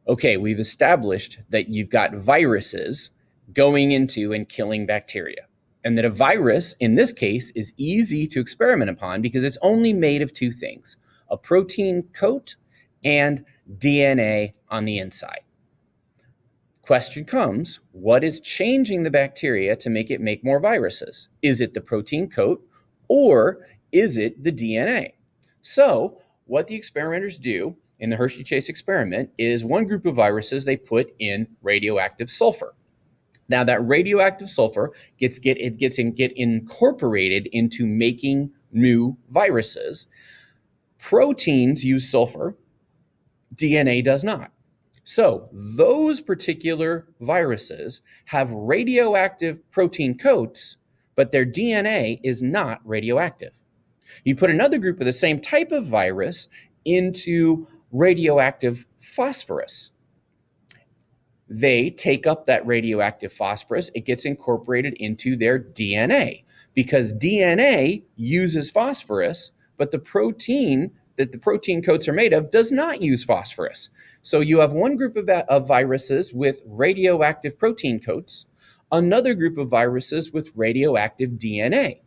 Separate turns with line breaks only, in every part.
Okay, we've established that you've got viruses going into and killing bacteria. And that a virus, in this case, is easy to experiment upon because it's only made of two things: a protein coat and DNA on the inside. Question comes, what is changing the bacteria to make it make more viruses? Is it the protein coat or is it the DNA? So, what the experimenters do in the Hershey-Chase experiment is one group of viruses they put in radioactive sulfur. Now, that radioactive sulfur gets incorporated into making new viruses. Proteins use sulfur, DNA does not. So those particular viruses have radioactive protein coats, but their DNA is not radioactive. You put another group of the same type of virus into radioactive phosphorus. They take up that radioactive phosphorus, it gets incorporated into their DNA because DNA uses phosphorus, but the protein that the protein coats are made of does not use phosphorus. So you have one group of viruses with radioactive protein coats, another group of viruses with radioactive DNA.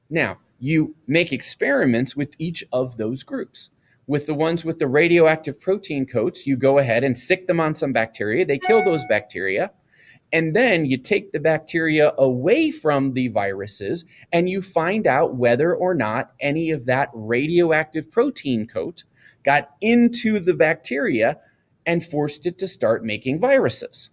Now, you make experiments with each of those groups. With the ones with the radioactive protein coats, you go ahead and sick them on some bacteria. They kill those bacteria. And then you take the bacteria away from the viruses and you find out whether or not any of that radioactive protein coat got into the bacteria and forced it to start making viruses.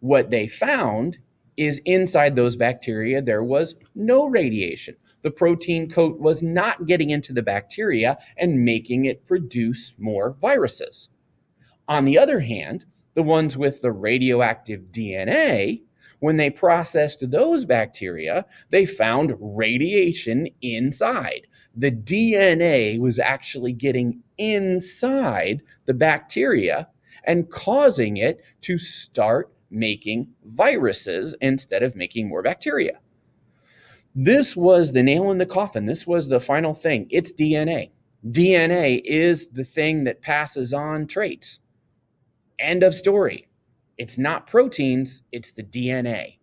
What they found is inside those bacteria, there was no radiation. The protein coat was not getting into the bacteria and making it produce more viruses. On the other hand, the ones with the radioactive DNA, when they processed those bacteria, they found radiation inside. The DNA was actually getting inside the bacteria and causing it to start making viruses instead of making more bacteria. This was the nail in the coffin. This was the final thing. It's DNA. DNA is the thing that passes on traits. End of story. It's not proteins, it's the DNA.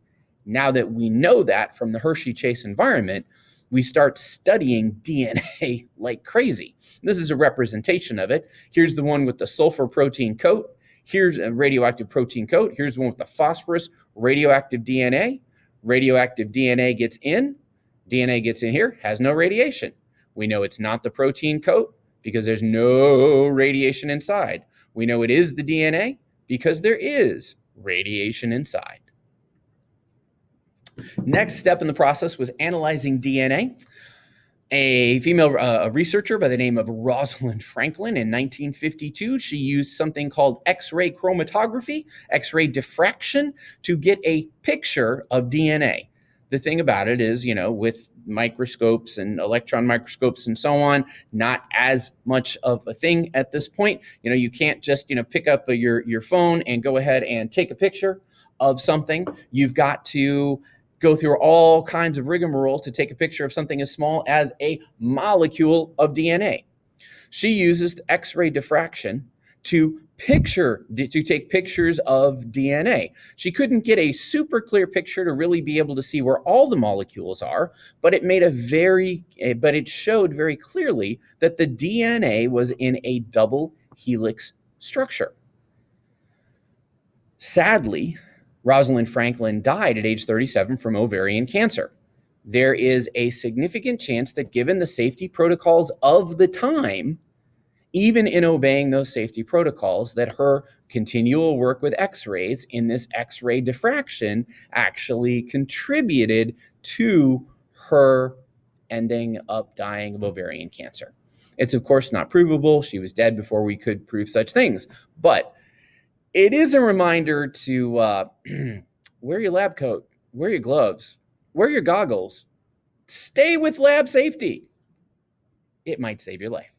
Now that we know that from the Hershey-Chase environment, we start studying DNA like crazy. This is a representation of it. Here's the one with the sulfur protein coat. Here's a radioactive protein coat. Here's the one with the phosphorus radioactive DNA. Radioactive DNA gets in. DNA gets in here, has no radiation. We know it's not the protein coat because there's no radiation inside. We know it is the DNA because there is radiation inside. Next step in the process was analyzing DNA. A female researcher by the name of Rosalind Franklin in 1952, she used something called X-ray chromatography, X-ray diffraction, to get a picture of DNA. The thing about it is, with microscopes and electron microscopes and so on, not as much of a thing at this point. You can't just, pick up your phone and go ahead and take a picture of something. You've got to go through all kinds of rigmarole to take a picture of something as small as a molecule of DNA. She uses X-ray diffraction to take pictures of DNA. She couldn't get a super clear picture to really be able to see where all the molecules are, but it showed very clearly that the DNA was in a double helix structure. Sadly, Rosalind Franklin died at age 37 from ovarian cancer. There is a significant chance that given the safety protocols of the time, even in obeying those safety protocols, that her continual work with X-rays in this X-ray diffraction actually contributed to her ending up dying of ovarian cancer. It's of course not provable. She was dead before we could prove such things, but it is a reminder to wear your lab coat, wear your gloves, wear your goggles, stay with lab safety. It might save your life.